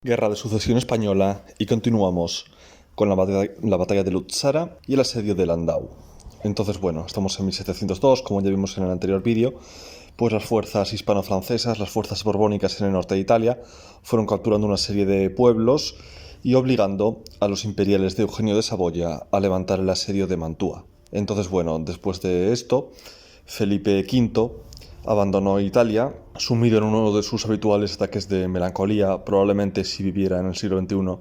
Guerra de Sucesión Española y continuamos con la batalla de Lutzara y el asedio de Landau. Entonces, bueno, estamos en 1702, como ya vimos en el anterior vídeo, pues las fuerzas hispano-francesas, las fuerzas borbónicas en el norte de Italia, fueron capturando una serie de pueblos y obligando a los imperiales de Eugenio de Saboya a levantar el asedio de Mantua. Entonces, bueno, después de esto, Felipe V abandonó Italia, sumido en uno de sus habituales ataques de melancolía. Probablemente si viviera en el siglo XXI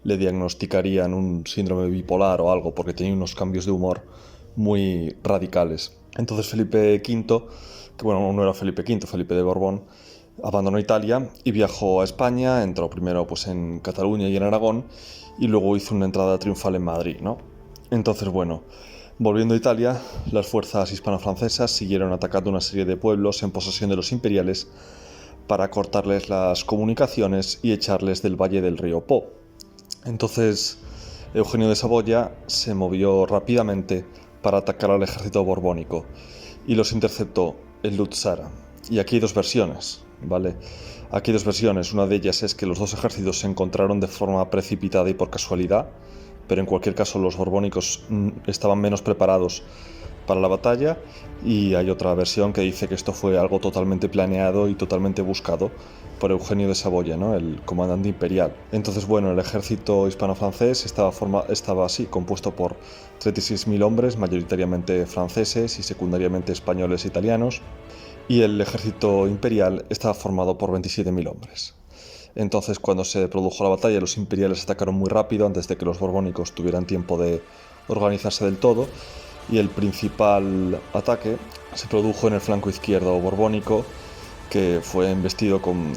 le diagnosticarían un síndrome bipolar o algo, porque tenía unos cambios de humor muy radicales. Entonces Felipe V, que bueno, no era Felipe V, Felipe de Borbón, abandonó Italia y viajó a España. Entró primero pues en Cataluña y en Aragón y luego hizo una entrada triunfal en Madrid, ¿no? Entonces, bueno, volviendo a Italia, las fuerzas hispano-francesas siguieron atacando una serie de pueblos en posesión de los imperiales para cortarles las comunicaciones y echarles del valle del río Po. Entonces, Eugenio de Saboya se movió rápidamente para atacar al ejército borbónico y los interceptó en Lutzara. Y aquí hay dos versiones, ¿vale? Aquí hay dos versiones. Una de ellas es que los dos ejércitos se encontraron de forma precipitada y por casualidad, pero en cualquier caso los borbónicos estaban menos preparados para la batalla, y hay otra versión que dice que esto fue algo totalmente planeado y totalmente buscado por Eugenio de Saboya, ¿no?, el comandante imperial. Entonces, bueno, el ejército hispano-francés estaba así, compuesto por 36.000 hombres, mayoritariamente franceses y secundariamente españoles e italianos, y el ejército imperial estaba formado por 27.000 hombres. Entonces, cuando se produjo la batalla, los imperiales atacaron muy rápido antes de que los borbónicos tuvieran tiempo de organizarse del todo, y el principal ataque se produjo en el flanco izquierdo borbónico, que fue embestido con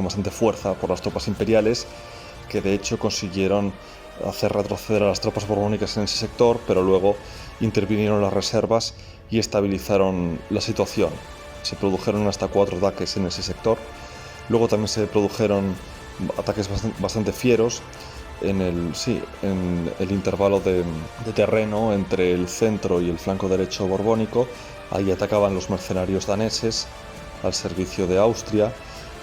bastante fuerza por las tropas imperiales, que de hecho consiguieron hacer retroceder a las tropas borbónicas en ese sector, pero luego intervinieron las reservas y estabilizaron la situación. Se produjeron hasta 4 ataques en ese sector. Luego también se produjeron ataques bastante fieros en el intervalo de terreno entre el centro y el flanco derecho borbónico. Ahí atacaban los mercenarios daneses al servicio de Austria.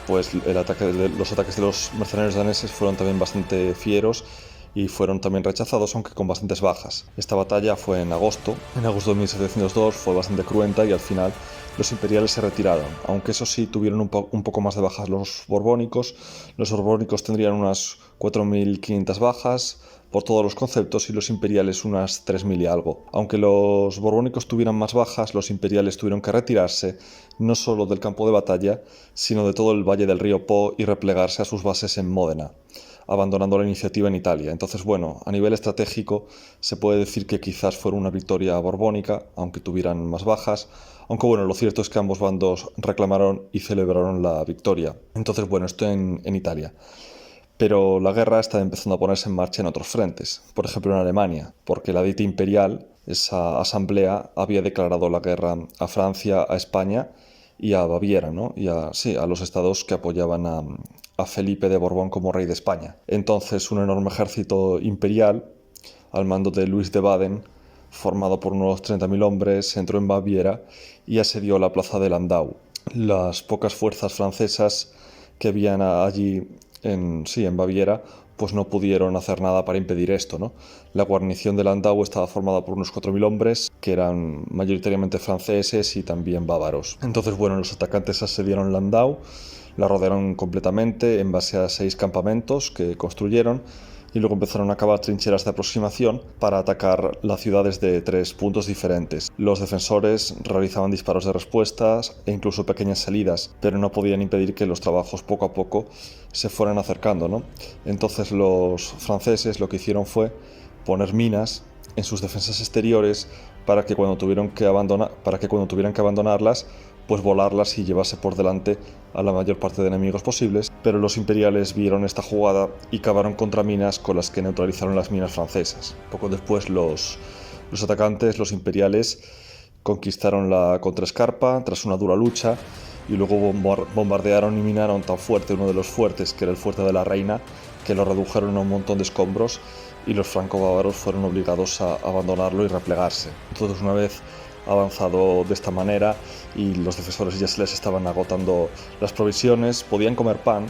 Pues los ataques de los mercenarios daneses fueron también bastante fieros y fueron también rechazados, aunque con bastantes bajas. Esta batalla fue en agosto de 1702, fue bastante cruenta y al final los imperiales se retiraron, aunque eso sí tuvieron un poco más de bajas los borbónicos. Los borbónicos tendrían unas 4.500 bajas por todos los conceptos y los imperiales unas 3.000 y algo. Aunque los borbónicos tuvieran más bajas, los imperiales tuvieron que retirarse no solo del campo de batalla, sino de todo el valle del río Po y replegarse a sus bases en Módena, abandonando la iniciativa en Italia. Entonces, bueno, a nivel estratégico se puede decir que quizás fuera una victoria borbónica, aunque tuvieran más bajas. Aunque bueno, lo cierto es que ambos bandos reclamaron y celebraron la victoria. Entonces, bueno, esto en Italia. Pero la guerra está empezando a ponerse en marcha en otros frentes, por ejemplo en Alemania, porque la Dieta Imperial, esa asamblea, había declarado la guerra a Francia, a España y a Baviera, ¿no? Y a los estados que apoyaban a Felipe de Borbón como rey de España. Entonces, un enorme ejército imperial, al mando de Luis de Baden, formado por unos 30.000 hombres, entró en Baviera y asedió la plaza de Landau. Las pocas fuerzas francesas que habían allí en Baviera, pues no pudieron hacer nada para impedir esto, ¿no? La guarnición de Landau estaba formada por unos 4.000 hombres, que eran mayoritariamente franceses y también bávaros. Entonces, bueno, los atacantes asediaron Landau, la rodearon completamente en base a 6 campamentos que construyeron, y luego empezaron a cavar trincheras de aproximación para atacar la ciudad desde 3 puntos diferentes. Los defensores realizaban disparos de respuestas e incluso pequeñas salidas, pero no podían impedir que los trabajos poco a poco se fueran acercando, ¿no? Entonces los franceses lo que hicieron fue poner minas en sus defensas exteriores para que cuando tuvieran que abandonarlas, pues volarlas y llevarse por delante a la mayor parte de enemigos posibles. Pero los imperiales vieron esta jugada y cavaron contraminas con las que neutralizaron las minas francesas. Poco después los atacantes, los imperiales, conquistaron la contraescarpa tras una dura lucha, y luego bombardearon y minaron tan fuerte uno de los fuertes, que era el fuerte de la Reina, que lo redujeron a un montón de escombros, y los franco-bávaros fueron obligados a abandonarlo y replegarse. Entonces, una vez avanzado de esta manera y los defensores ya se les estaban agotando las provisiones, podían comer pan,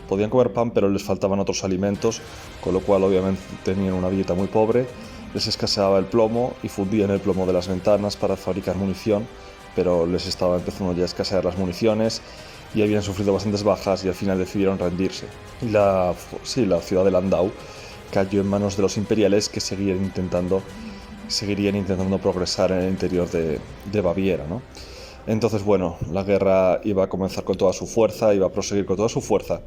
Podían comer pan, pero les faltaban otros alimentos, con lo cual obviamente tenían una dieta muy pobre, les escaseaba el plomo y fundían el plomo de las ventanas para fabricar munición, pero les estaba empezando ya a escasear las municiones y habían sufrido bastantes bajas y al final decidieron rendirse. Y la ciudad de Landau cayó en manos de los imperiales, que seguirían intentando progresar en el interior de Baviera, ¿no? Entonces, bueno, la guerra iba a comenzar con toda su fuerza, iba a proseguir con toda su fuerza,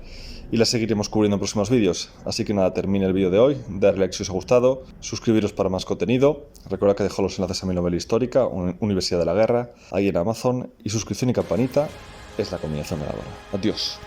y la seguiremos cubriendo en próximos vídeos. Así que nada, termina el vídeo de hoy, darle like si os ha gustado, suscribiros para más contenido, recuerda que dejo los enlaces a mi novela histórica, Universidad de la Guerra, ahí en Amazon, y suscripción y campanita es la combinación ganadora. Adiós.